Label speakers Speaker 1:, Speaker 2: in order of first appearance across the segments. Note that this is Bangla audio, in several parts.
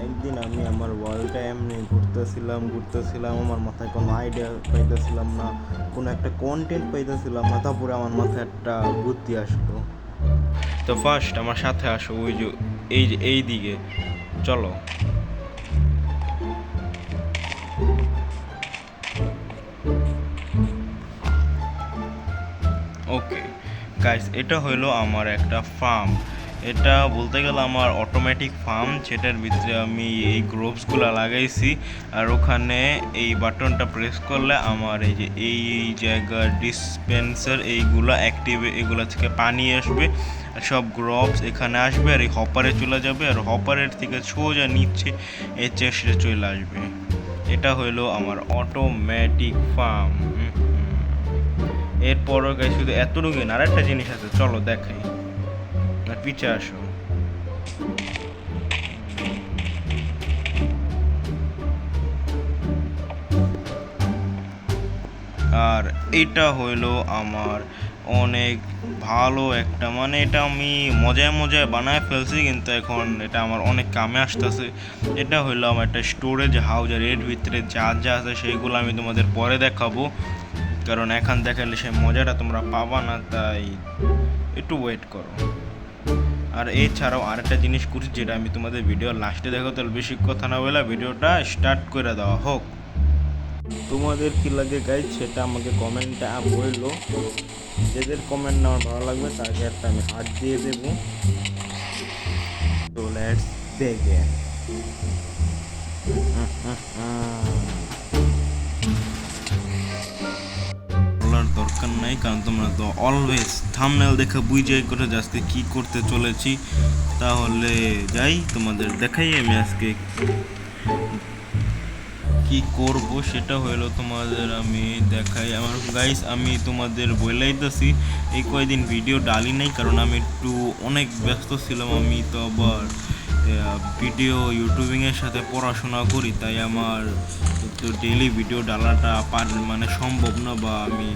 Speaker 1: একদিন আমি আমার ওয়ার্ল্ডটা এমনি ঘুরতেছিলাম, আমার মাথায় কোনো আইডিয়া পাইতেছিলাম না, কোনো একটা কন্টেন্ট পাইতেছিলাম না। তারপরে আমার মাথায় একটা বুদ্ধি আসলো। তো ফার্স্ট আমার সাথে আসো, ওই যে এই দিকে চলো। ওকে গাইস, এটা হলো আমার একটা ফার্ম। এটা বলতে গেলে আমার অটোমেটিক ফার্ম, যেটার ভিতরে আমি এই গ্রোভসগুলো লাগাইছি। আর ওখানে এই বাটনটা প্রেস করলে আমার এই যে এই জায়গার ডিসপেন্সার এইগুলো অ্যাক্টিভ, এগুলো থেকে পানি আসবে আর সব গ্রোভস এখানে আসবে আর এই হপারে চলে যাবে, আর হপারের থেকে সোজা নিচে এই চেস্টে চলে আসবে। এটা হলো আমার অটোমেটিক ফার্ম। এরপরও গাই শুধু এতটুকুই না, আর একটা জিনিস আছে, চলো দেখাই। আর পিছে আসো। আর এটা হইলো আমার অনেক ভালো একটা, মানে এটা আমি মজায় মজায় বানায় ফেলছি, কিন্তু এখন এটা আমার অনেক কামে আসতেছে। এটা হইলো আমার একটা স্টোরেজ হাউস, আর এর ভিতরে যা যা আছে সেইগুলো আমি তোমাদের পরে দেখাবো, কারণ এখন দেখালে সেই মজাটা তোমরা পাবা না, তাই একটু ওয়েট করো। আর এছাড়াও আরেকটা জিনিস করছি, যেটা আমি তোমাদের ভিডিও লাস্টে দেখো, তাহলে বেশি কথা না বলে ভিডিওটা স্টার্ট করে দেওয়া হোক। তোমাদের কি লাগে গাইজ সেটা আমাকে কমেন্টে বললো। যাদের কমেন্ট আমার ভালো লাগবে তাকে একটা আমি হাত দিয়ে দেবো। তো লেটস বিগিন। বলার দরকার নাই, কারণ তোমরা তো অলওয়েজ থাম্বনেল দেখে বুঝে করে আজকে কি করতে চলেছি। তাহলে যাই তোমাদের দেখাই আমি আজকে কি করব, সেটা হলো তোমাদের আমি দেখাই। আমার গাইস আমি তোমাদের বলাইতেছি এই কয়দিন ভিডিও ডালি নাই, কারণ আমি একটু অনেক ব্যস্ত ছিলাম। আমি তো আবার ভিডিও ইউটিউবিংয়ের সাথে পড়াশোনা করি, তাই আমার তো ডেইলি ভিডিও ডালাটা মানে সম্ভব না, বা আমি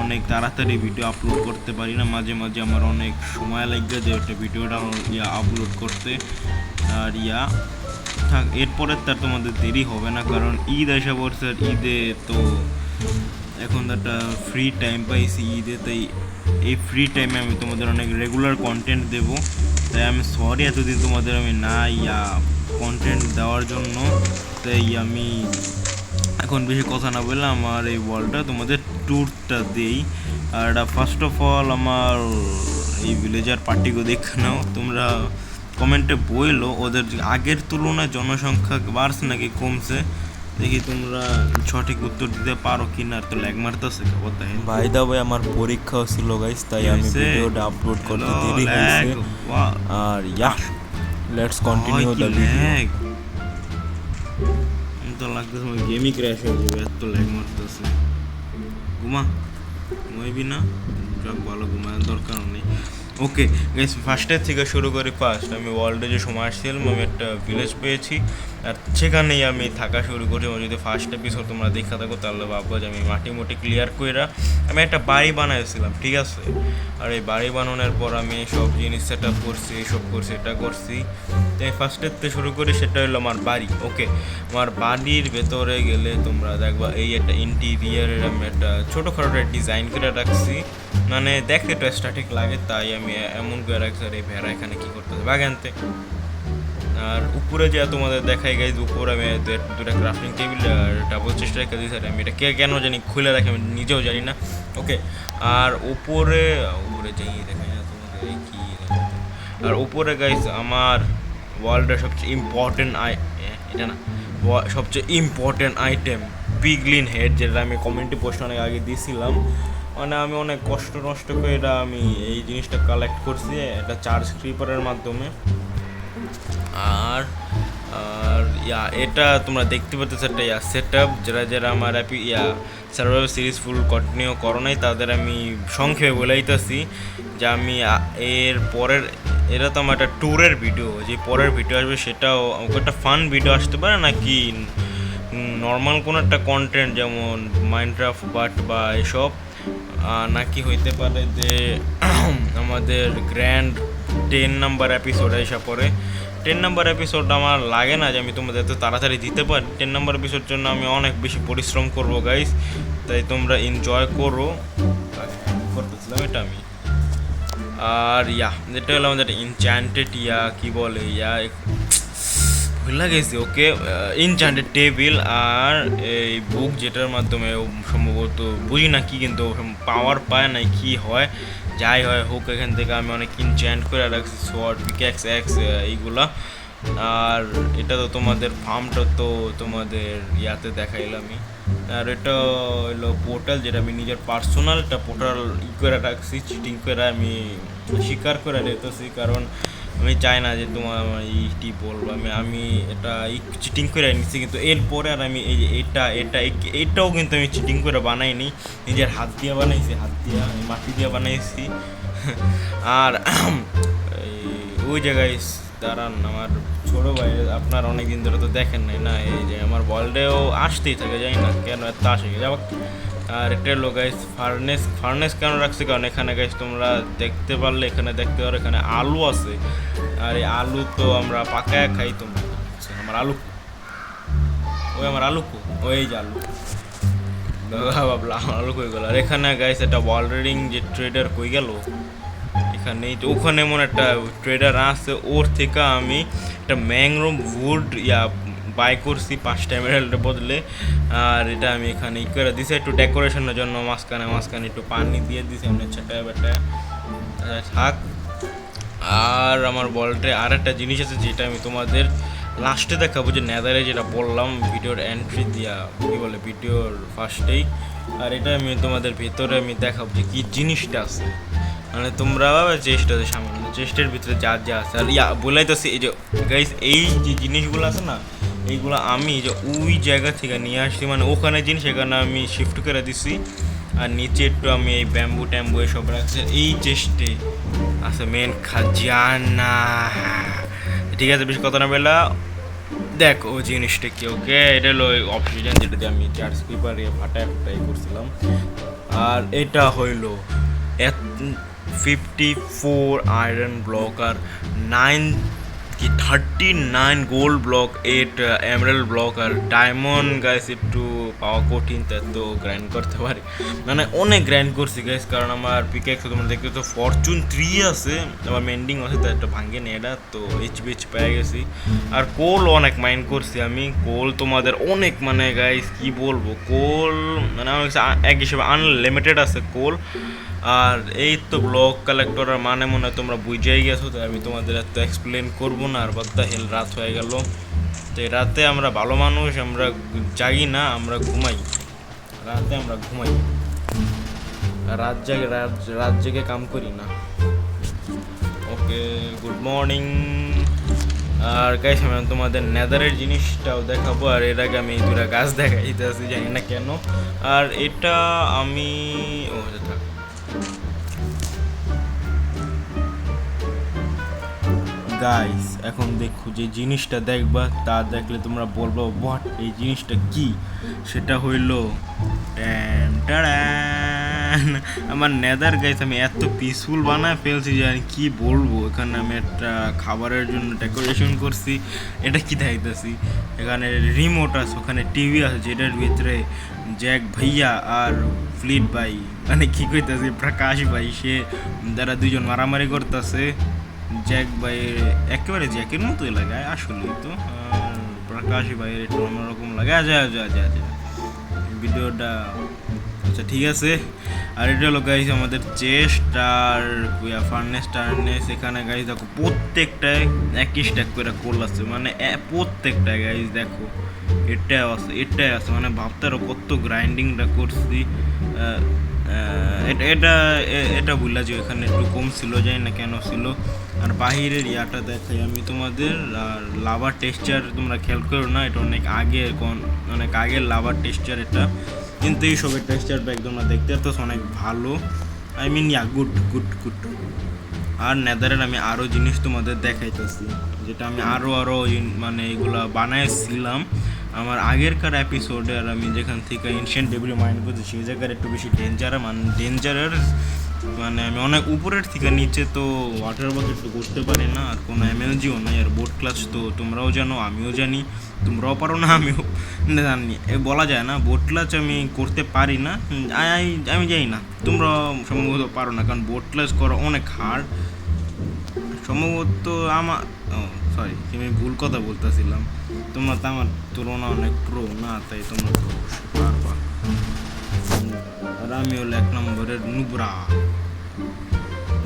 Speaker 1: অনেক তাড়াতাড়ি ভিডিও আপলোড করতে পারি না। মাঝে মাঝে আমার অনেক সময় লাগে যে একটা ভিডিওটা আপলোড করতে। আর থাক, এরপরে তার তোমাদের দেরি হবে না, কারণ ঈদ আসা পড়ছে। আর ঈদে তো এখন একটা ফ্রি টাইম পাইছি ঈদে, তাই এই ফ্রি টাইমে আমি তোমাদের অনেক রেগুলার কন্টেন্ট দেব। তাই আমি সরি এতদিন তোমাদের আমি না কন্টেন্ট দেওয়ার জন্য। তাই আমি এখন বেশি কথা না বললে আমার এই ওয়ালটা তোমাদের ট্যুরটা দেই। আর এটা ফার্স্ট অফ অল আমার এই ভিলেজার পার্টিকে দেখে নাও তোমরা। কমেন্টে বইলো ওদের আগের তুলনায় জনসংখ্যা বাড়ছে নাকি কমছে, দেখি তোমরা সঠিক উত্তর দিতে পারো কিনা। তো ল্যাগ মারতেছে কথা।
Speaker 2: বাই দা ওয়ে আমার পরীক্ষাও ছিল গাইস, তাই আমি ভিডিওটা আপলোড করতে দেরি হয়েছে। আর লেটস কন্টিনিউ দ্য ভিডিও।
Speaker 1: তো লাগতেছে আমার গেমই ক্র্যাশ হয়ে যাবে, এত ল্যাগ মারতেছে। ঘুমাইবি না? যাক ভালো, ঘুমানোর দরকার নেই। ওকে গাইস, ফার্স্টের থেকে শুরু করি। ফার্স্ট আমি ওয়ার্ল্ডে যে সময় আসছিলাম, আমি একটা ভিলেজ পেয়েছি, আর সেখানেই আমি থাকা শুরু করি। এবং যদি ফার্স্ট এপিসোড তোমরা দেখা থাকো তাহলে ভাববো যে আমি মাটি ক্লিয়ার কইরা আমি একটা বাড়ি বানাইছিলাম, ঠিক আছে। আর এই বাড়ি বানানোর পর আমি সব জিনিস সেট আপ করছি, এসব করছি, এটা করছি। তাই ফার্স্টের থেকে শুরু করি, সেটা হলো আমার বাড়ি। ওকে, আমার বাড়ির ভেতরে গেলে তোমরা দেখবা এই একটা ইন্টিরিয়ারের আমি একটা ছোটোখাটো ডিজাইন করে রাখছি, মানে দেখতে একটু স্ট্যাটিক লাগে, তাই আমি এমন করে রাখছি। আর এই ভেড়া এখানে কী করতেছে বাগানতে। আর উপরে যে তোমাদের দেখাই গাইজ, উপরে আমি দুটা ক্রাফটিং টেবিল আর ডাবল চেস্ট রেখে দিয়েছি। আর আমি এটা কেন জানি খুলে রাখি, আমি নিজেও জানি না। ওকে, আর উপরে যাই দেখাই না তোমাদের এই কী। আর উপরে গাইজ আমার ওয়ার্ল্ডের সবচেয়ে ইম্পর্টেন্ট এটা না, সবচেয়ে ইম্পর্টেন্ট আইটেম পিগলিন হেড, যেটা আমি কমিউনিটি পোস্ট অনেক আগে দিয়েছিলাম। মানে আমি অনেক কষ্ট নষ্ট করে এটা আমি এই জিনিসটা কালেক্ট করছি এটা চার্জ ক্রিপারের মাধ্যমে। আর আর এটা তোমরা দেখতে পাচ্ছ একটা সেট আপ, যারা আমার সার্ভাইভার সিরিজ ফুল কন্টিনিউ করো নাই তাদের আমি সংক্ষেপে বলাইতেছি যে আমি এর পরের, এটা তো আমার একটা ট্যুরের ভিডিও, যে পরের ভিডিও আসবে সেটাও একটা ফান ভিডিও আসতে পারে, নাকি নর্মাল কোনো একটা কন্টেন্ট যেমন মাইনক্রাফট বা এসব, নাকি হইতে পারে যে আমাদের গ্র্যান্ড 10 নাম্বার এপিসোড এসে পরে। 10 নাম্বার এপিসোড আমার লাগে না যে আমি তোমাদের এত তাড়াতাড়ি দিতে পারি। 10 নাম্বার এপিসোডের জন্য আমি অনেক বেশি পরিশ্রম করবো গাইস, তাই তোমরা এনজয় করো। করতেছিলাম এটা আমি। আর যেটা হলো আমাদের ইনচ্যান্টেড কি বলে ভুলে গেছি। ওকে, ইনচ্যান্টেড টেবিল আর এই বুক, যেটার মাধ্যমে সম্ভবত বুঝি না কি, কিন্তু পাওয়ার পায় না কি হয়, যাই হয় হোক, এখান থেকে আমি অনেক ইনচ্যান্ট করে রাখছি, সোয়ার্ড, পিক্যাক্স, এইগুলা। আর এটা তো তোমাদের ফার্মটা তো তোমাদের দেখাইলামই। আর এটা হলো পোর্টাল, যেটা আমি নিজের পার্সোনালটা পোর্টাল করে রাখছি, চিটিং করে আমি স্বীকার করে রেখেছি, কারণ আমি চাই না যে তোমার এইটি বলবো আমি এটা চিটিং করে নিচ্ছি। কিন্তু এরপরে আর আমি এই যে এটাও কিন্তু আমি চিটিং করে বানাইনি, নিজের হাত দিয়ে বানাইছি, মাটি দিয়ে বানাইছি। আর ওই জায়গায় দাঁড়ান, আমার ছোটো ভাই, আপনার অনেক দিন ধরে তো দেখেন নাই না, এই যে আমার ওয়ার্ল্ডেও আসতেই থাকে, জানি না কেন এত আসে যাক। আর এটা হলো গাইস ফার্নেস কেন রাখছি, কারণ এখানে গাইস তোমরা দেখতে পারলে, এখানে দেখতে পারো এখানে আলু আছে। আর এই আলু তো আমরা পাকায় খাই। তোমরা আমার আলু ওই যে আলু ভাবলাম আমার আলু কই গেল। আর এখানে গাইস একটা ওয়ার্ল্ডিং যে ট্রেডার কই গেল, এখানে ওখানে এমন একটা ট্রেডার আছে, ওর থেকে আমি একটা ম্যাংগ্রোভ উড বাই করছি 5টা এমেরাল্ডের বদলে। আর এটা আমি এখানে করে দিছি একটু ডেকোরেশনের জন্য, মাঝখানে একটু পানি দিয়ে দিছি এমনি ছেটায় বেটায় থাক। আর আমার বলটে আর একটা জিনিস আছে, যেটা আমি তোমাদের লাস্টে দেখাবো, যে নেদারে যেটা বললাম ভিডিওর এন্ট্রি দিয়া, কী বলে ভিডিওর ফার্স্টেই। আর এটা আমি তোমাদের ভেতরে আমি দেখাবো যে কী জিনিসটা আছে, মানে তোমরা চেষ্টাতে সামান্য চেষ্টার ভিতরে যা আছে। আর বলাইতেছি এই যে গাইস, এই যে জিনিসগুলো আছে না, এইগুলো আমি যে ওই জায়গা থেকে নিয়ে আসছি, মানে ওখানে জিনিস এখানে আমি শিফট করে দিছি। আর নিচে একটু আমি এই ব্যাম্বু এসব রাখছি। এই চেষ্টে আছে মেন খাজানা, ঠিক আছে, বেশি কথা না বেলা দেখো ও জিনিসটা কি। ওকে, এটা হলো অক্সিজেন, যেটা দিয়ে আমি চার্জ পেপার ফাটাই করছিলাম। আর এটা হইলো 54 আয়রন ব্লক আর 39 গোল্ড ব্লক, 8 এমারাল্ড ব্লক। আর ডায়মন্ড গাইস একটু পাওয়া কঠিন, তাই তো গ্রাইন্ড করতে পারি, মানে অনেক গ্রাইন্ড করছি গাইস, কারণ আমার পিকেক্স তোমরা দেখতে তো ফরচুন 3 আছে, আমার মেন্ডিং আছে, তাই একটা ভাঙ্গে নেই এটা, তো এইচপি পেয়ে গেছি। আর কোল অনেক মাইন্ড করছি আমি, কোল তোমাদের অনেক, মানে গাইস কি বলবো, কোল মানে আমার কাছে এক হিসেবে আনলিমিটেড আছে কোল। আর এই তো ব্লক কালেক্টরের মানে মনে হয় তোমরা বুঝেই গেছো, তাই আমি তোমাদের এত এক্সপ্লেন করবো না। আর বাদ্দা হেল রাত হয়ে গেল, তো রাতে আমরা ভালো মানুষ, আমরা জাগি না, আমরা ঘুমাই, রাতে আমরা ঘুমাই, রাত জেগে কাম করি না। ওকে, গুড মর্নিং। আর গাইস আমি তোমাদের নেদারের জিনিসটাও দেখাবো, আর এর আগে আমি এই দুটা গাছ দেখাইতেছি, জানি না কেন। আর এটা আমি থাক, গাইস এখন দেখো যে জিনিসটা দেখবা, তা দেখলে তোমরা বলবো হোয়াট, এই জিনিসটা কি। সেটা হইলো আমার নেদার গাইস, আমি এত পিসফুল বানায় ফেলছি যে আমি কি বলবো। এখানে আমি একটা খাবারের জন্য ডেকোরেশন করছি, এটা কি দেখাইতেছি, এখানে রিমোট আছে, ওখানে টিভি আছে, যেটার ভিতরে জ্যাক ভাইয়া আর ফ্লিট ভাই, মানে কি কইতাছে প্রকাশ ভাই, সে যারা দুজন মারামারি করতেছে। জ্যাক ভাইয়ের একেবারে জ্যাকের মতোই লাগায় আসলেই তো, আর প্রকাশ ভাইয়ের একটু অন্যরকম লাগে। আচ্ছা ভিডিওটা, আচ্ছা ঠিক আছে। আর এটা হলো গাইস আমাদের চেস্ট আর ফার্নেস। এখানে গাইস দেখো প্রত্যেকটায় একই স্ট্যাক করে কোল আছে, মানে প্রত্যেকটায় গাইস দেখো এটাই আছে, মানে ভাবতে আরো কত গ্রাইন্ডিংটা করছি। এটা বললা যে এখানে একটু কম ছিল, জানি না কেন ছিল। আর বাহিরের দেখাই আমি তোমাদের। আর লাভার টেক্সচার তোমরা খেয়াল করো না, এটা অনেক আগের লাভার টেক্সচার এটা, কিন্তু এইসবের টেক্সচারটা একদম দেখতে তো অনেক ভালো, আই মিন গুড। আর নেদারের আমি আরও জিনিস তোমাদের দেখাইতেছি, যেটা আমি আরও মানে এগুলা বানাইছিলাম আমার আগেরকার এপিসোডে। আর আমি যেখান থেকে এনশিয়েন্ট ডেব্রি মাইন্ড করছি, সেই জায়গার একটু বেশি ডেঞ্জারাস মানে আমি অনেক উপরের থেকে নিচে তো ওয়াটার বাকেট তো করতে পারি না, আর কোনো এমএলজিও নাই। আর বোট ক্লাচ তো তোমরাও জানো, আমিও জানি, তোমরাও পারো না, আমিও জানি। বলা যায় না বোট ক্লাচ আমি করতে পারি না, আমি জানি না, তোমরা সম্ভবত পারো না, কারণ বোট ক্লাচ করা অনেক হার্ড সম্ভবত। আমার সরি, আমি ভুল কথা বলতেছিলাম, তোমরা তো আমার তুলনা অনেক প্রো না, তাই তোমরা তো অবশ্যই পারবা। আর আমি হলো 1 নম্বরের নুবরা।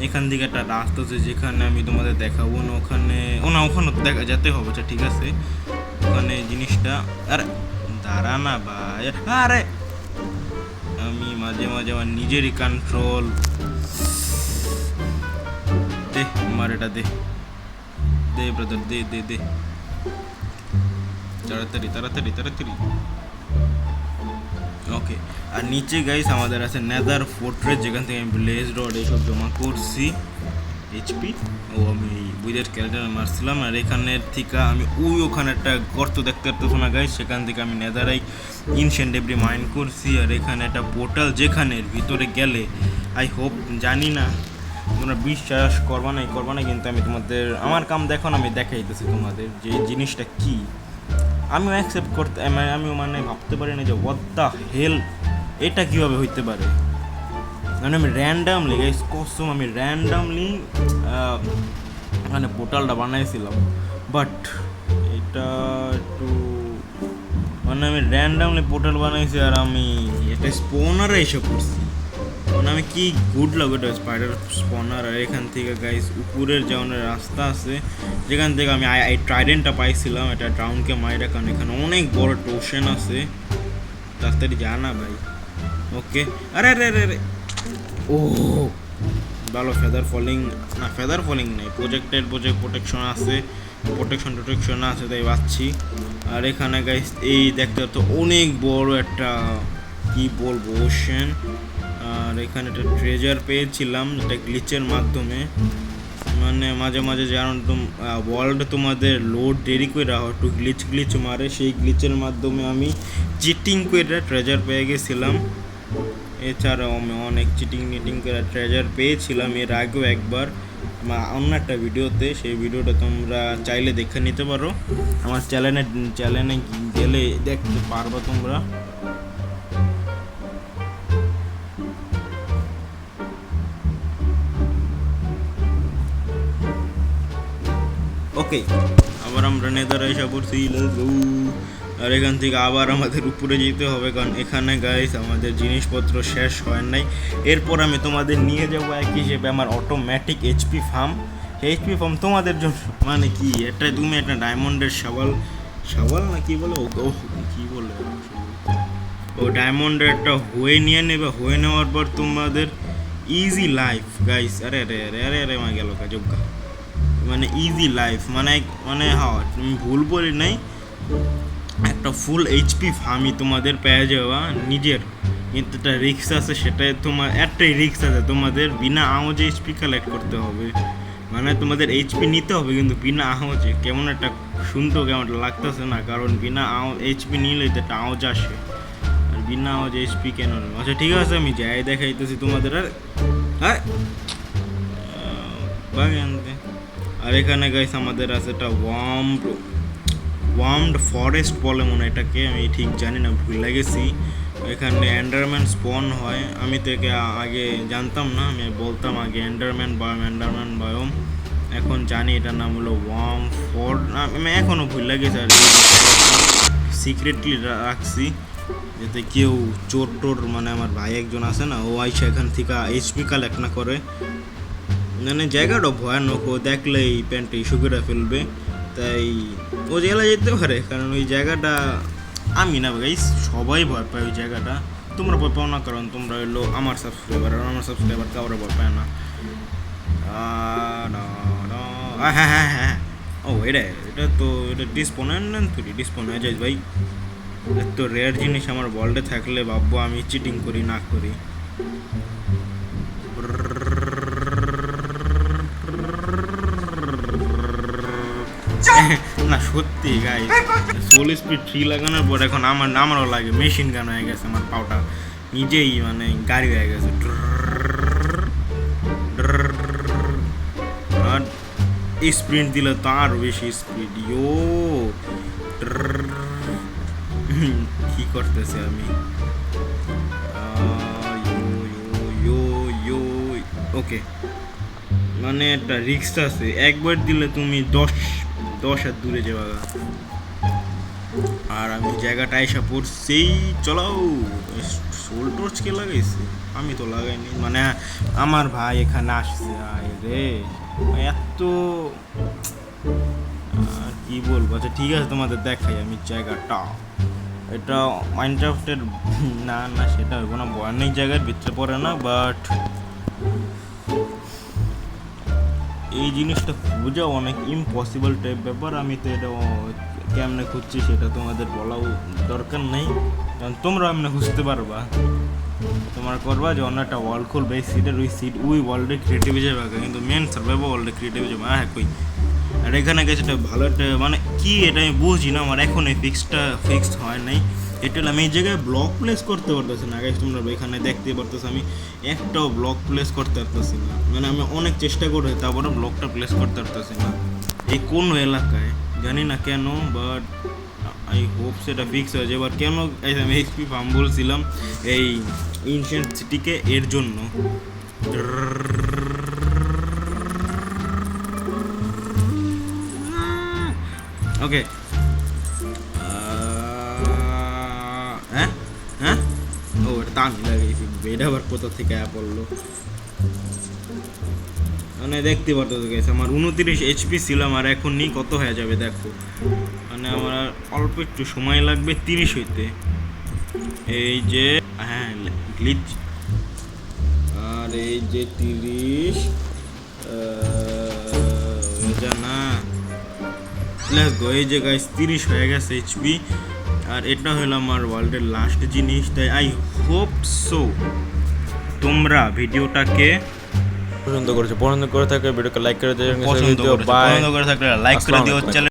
Speaker 1: এখান থেকে একটা রাস্তা আছে যেখানে আমি তোমাদের দেখাবো না, ওখানে ওখানে দেখা যেতে হবে। আচ্ছা ঠিক আছে, ওখানে জিনিসটা, আরে দাঁড়া না ভাই, আরে আমি মাঝে মাঝে আমার নিজেরই কন্ট্রোল দে, আমার এটা দে দে ব্রাদার, দে দে দে, তাড়াতাড়ি তাড়াতাড়ি তাড়াতাড়ি। ওকে, আর নিচে গাইস আমাদের আছে নেদার ফোর্ট্রেস, যেখান থেকে আমি ব্লেজ রড এইসব জমা করছি, এইচপি। আমি বুঝের ক্যারেক্টার মারছিলাম। আর এখানের থেকে আমি ওখানে একটা গর্ত দেখতে পারতেছো না গাইস, সেখান থেকে আমি নেদারাই ইনসেন্ট ডেব্রি মাইন করছি। আর এখানে একটা পোর্টাল, যেখানের ভিতরে গেলে আই হোপ, জানি না তোমরা বিশ্বাস করবা না, কিন্তু আমি তোমাদের আমার কাম দেখো না, আমি দেখাইতেছি তোমাদের যে জিনিসটা কি। আমিও অ্যাকসেপ্ট করতে, আমিও মানে ভাবতে পারি না যে হোয়াট দ্য হেল, এটা কীভাবে হইতে পারে। মানে আমি র্যান্ডামলি গাইস কসম, আমি র্যান্ডামলি মানে পোর্টালটা বানাইছিলাম, বাট এটা একটু মানে আমি র্যান্ডামলি পোর্টাল বানাইছি, আর আমি এটা স্পনারে এসে করছি। মানে আমি কি গুড লাগে এটা স্পাইডার স্পনার। আর এখান থেকে গাইস উপরের যাওয়ার রাস্তা আছে, যেখান থেকে আমি এই ট্রাইডেন্টটা পাইছিলাম, এটা ড্রাউনকে মাইরা, কারণ এখানে অনেক বড় টোশন আছে, রাস্তাটি যা না ভাই। ওকে, আরে আরে আরে আরে, ও ভালো ফেদার ফলিং, না ফেদার ফলিং নেই, প্রোটেকশন আছে, প্রোটেকশন আছে, তাই পাচ্ছি। আর এখানে গাইস এই দেখতে তো অনেক বড় একটা কি বলবো ওশেন। আর এখানে একটা ট্রেজার পেয়েছিলাম, এটা গ্লিচের মাধ্যমে, মানে মাঝে মাঝে যেমন ওয়ার্ল্ড তোমাদের লোড দেরি করে একটু গ্লিচ মারে, সেই গ্লিচের মাধ্যমে আমি চিটিং করে ট্রেজার পেয়ে গেছিলাম। এছাড়াও আমি অনেক চিটিং করে ট্রেজার পেয়েছিলাম এর আগেও একবার অন্য একটা ভিডিওতে, সেই ভিডিওটা তোমরা চাইলে দেখে নিতে পারো, আমার চ্যানেলে গেলে দেখতে পারবা তোমরা। ওকে, আবার আমরা নেদারে এসে পড়ছি, আর এখান থেকে আবার আমাদের উপরে যেতে হবে, কারণ এখানে গাইস আমাদের জিনিসপত্র শেষ হয় নাই। এরপর আমি তোমাদের নিয়ে যাবো এক হিসেবে আমার অটোমেটিক এইচপি ফার্ম তোমাদের জন্য, মানে কি এটা তুমি একটা ডায়মন্ডের সাবাল না কি বলে, ও কি বলে, ও ডায়মন্ডের একটা হয়ে নিয়ে নেবে, হয়ে নেওয়ার পর তোমাদের ইজি লাইফ গাইস। আরে আরে আরে আরে আরে মা গেল কাজকা, মানে ইজি লাইফ, মানে হ্যাঁ তুমি ভুল বলি নাই, একটা ফুল এইচপি ফার্মই তোমাদের পেয়ে যাওয়া নিজের, কিন্তু একটা রিক্স আছে, সেটাই তোমার একটাই রিক্স আছে, তোমাদের বিনা আওয়াজে এইচপি কালেক্ট করতে হবে, মানে তোমাদের এইচপি নিতে হবে কিন্তু বিনা আওয়াজে। কেমন একটা শুনতেও কেমন লাগতেছে না, কারণ বিনা এইচপি নিলে তো একটা আওয়াজ আসে, আর বিনা আওয়াজে এইচপি কেন নেবে। আচ্ছা ঠিক আছে, আমি যাই দেখাইতেছি তোমাদের। আর আনতে, আর এখানে গাইস আমাদের আছে একটা ওয়ার্মড ফরেস্ট বলে মনে, এটাকে আমি ঠিক জানি না, ভুল লাগেছি। এখানে এন্ডারম্যান স্পন হয়, আমি তো একে আগে জানতাম না, আমি বলতাম আগে এন্ডারম্যান বায়োম, এখন জানি এটার নাম হলো ওয়ার্ম ফর্ড, আমি এখনও ভুল লাগেছে, আর সিক্রেটলি রাখছি যাতে কেউ চোর মানে আমার ভাই একজন আছে না, ও আইসা এখান থেকে এইচপি কালেক্ট না করে, মানে জায়গাটা ভয়ানক, ও দেখলেই প্যান্টে ইস্যু করে ফেলবে, তাই ও জেলা যেতে পারে, কারণ ওই জায়গাটা আমি না গাইস সবাই ভয় পায় ওই জায়গাটা, তোমরা ভয় পাও না, কারণ তোমরা হলো আমার সাবস্ক্রাইবার, আর আমার সাবস্ক্রাইবার কাউরে ভয় পায় না। হ্যাঁ হ্যাঁ হ্যাঁ, ও এটা তো এটা ডিসপোন হয়ে যায় ভাই, এত রেয়ার জিনিস আমার ওয়ার্ল্ডে থাকলে ভাববো আমি চিটিং করি না করি। না সত্যি গাইস, সোল স্পিড 3 লাগানোর পর এখন আমারও লাগে মেশিন গান হয়ে গেছে, আমার পাওটা নিজেই মানে গাড়ি হয়ে গেছে। স্প্রিন্ট দিলে তার বেশি স্পিড ইয়ো কি করতেছে আমি ওকে মানে একটা রিস্ক আছে একবার দিলে তুমি 10 হাত দূরে যাবা আর আমি জায়গাটা এসে পড়ছি চলাও সোল টর্চ কে লাগাইছে আমি তো লাগাইনি মানে আমার ভাই এখানে আসছে আয় রে এত আর কি বলবো আচ্ছা ঠিক আছে তোমাদের দেখাই আমি জায়গাটা এটা মাইনক্রাফটের না না সেটা হইব না অনেক জায়গার ভিতরে পড়ে না বাট এই জিনিসটা খোঁজা অনেক ইম্পসিবল টাইপ ব্যাপার আমি তো এটা কেমনে খুঁজছি সেটা তোমাদের বলাও দরকার নেই কারণ তোমরা এমনি খুঁজতে পারবা তোমরা করবা যে অন্য একটা ওয়াল খুলবে এই সিটের ওই সিট ওই ওয়ার্ল্ডে ক্রিয়েটিভ যাবে কিন্তু মেন সার্ভাইভার ওয়ার্ল্ডে ক্রিয়েটিভ যাবে হ্যাঁ কই আর এখানে গেছে একটা ভালো একটা মানে কি এটা আমি বুঝি না আমার এখন এই ফিক্সড হয় নাই এটা হলো আমি এই জায়গায় ব্লক প্লেস করতে পারতেছি না আগে তোমরা এখানে দেখতে পারতেছি আমি একটাও ব্লক প্লেস করতে পারতেছি না মানে আমি অনেক চেষ্টা করে তারপরে ব্লকটা প্লেস করতে পারতেছি না এই কোন এলাকায় জানি না কেন বাট আই হোপ সেটা ফিক্স হয়ে যাবে আর কেন আমি এক্সপি ফার্ম বলছিলাম এই এনশিয়েন্ট সিটিকে এর জন্য ওকে হ্যাঁ হ্যাঁ ও এটা তো আমি লাগাইছি বেড আবার কোথা থেকে পড়লো মানে দেখতে পারতো গেছে আমার 29 HP ছিল আর এখন নি কত হয়ে যাবে দেখো মানে আমার আর অল্প একটু সময় লাগবে 30 হইতে এই যে হ্যাঁ গ্লিচ আর এই যে 30 এটা না লেটস গো এই যে গাইস 30 হয়ে গেছে HP আর এটা হলো আমার ওয়ার্ল্ডের লাস্ট জিনিস তাই আই হোপ সো তোমরা ভিডিওটাকে
Speaker 2: পছন্দ করে থাকলে ভিডিওকে লাইক করে দিও
Speaker 1: পছন্দ করে থাকলে লাইক করে দিও